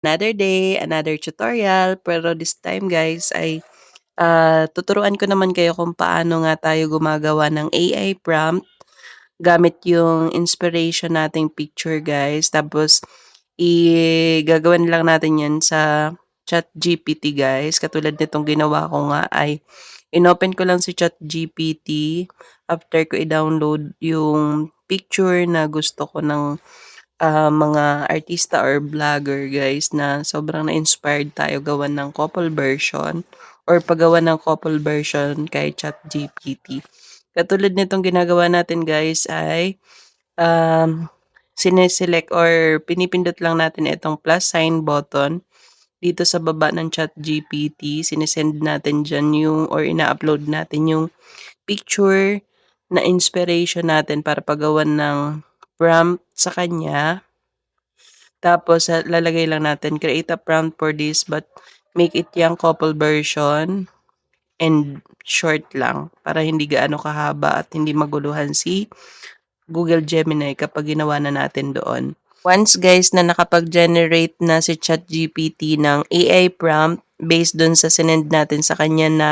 Another day, another tutorial, pero this time guys ay tuturuan ko naman kayo kung paano nga tayo gumagawa ng AI prompt gamit yung inspiration nating picture guys. Tapos gagawin lang natin yan sa ChatGPT guys. Katulad nitong ginawa ko nga ay inopen ko lang si ChatGPT after ko i-download yung picture na gusto ko ng mga artista or vlogger guys na sobrang na-inspired tayo gawan ng couple version or paggawa ng couple version kay ChatGPT. Katulad nitong ginagawa natin guys ay sineselect or pinipindot lang natin itong plus sign button dito sa baba ng ChatGPT. Sinesend natin dyan yung or ina-upload natin yung picture na inspiration natin para paggawan ng prompt sa kanya. Tapos, lalagay lang natin, create a prompt for this but make it yung couple version and short lang para hindi gaano kahaba at hindi maguluhan si Google Gemini kapag ginawa na natin doon. Once guys na nakapag-generate na si ChatGPT ng AI prompt based doon sa sinend natin sa kanya na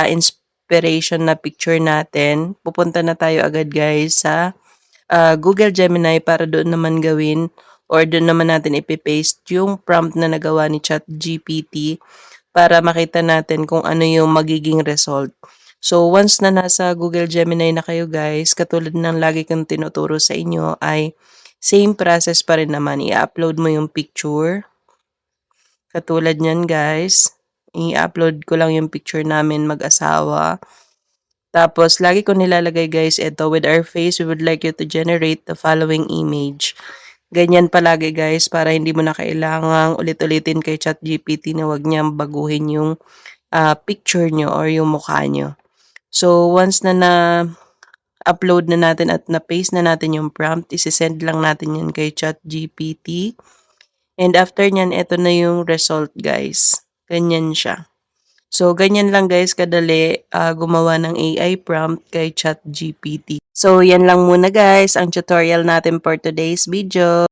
inspiration na picture natin, pupunta na tayo agad guys sa Google Gemini para doon naman gawin or doon naman natin ipipaste yung prompt na nagawa ni ChatGPT para makita natin kung ano yung magiging result. So, once na nasa Google Gemini na kayo guys, katulad ng lagi kong tinuturo sa inyo ay same process pa rin naman. I-upload mo yung picture. Katulad nyan guys. I-upload ko lang yung picture namin mag-asawa. Tapos, lagi ko nilalagay guys, ito, with our face, we would like you to generate the following image. Ganyan palagi guys, para hindi mo na kailangang ulit-ulitin kay ChatGPT na wag niyang baguhin yung picture nyo or yung mukha nyo. So, once na upload na natin at na-paste na natin yung prompt, isisend lang natin yan kay ChatGPT. And after nyan, ito na yung result guys. Ganyan siya. So, ganyan lang guys kadali gumawa ng AI prompt kay ChatGPT. So, yan lang muna guys ang tutorial natin for today's video.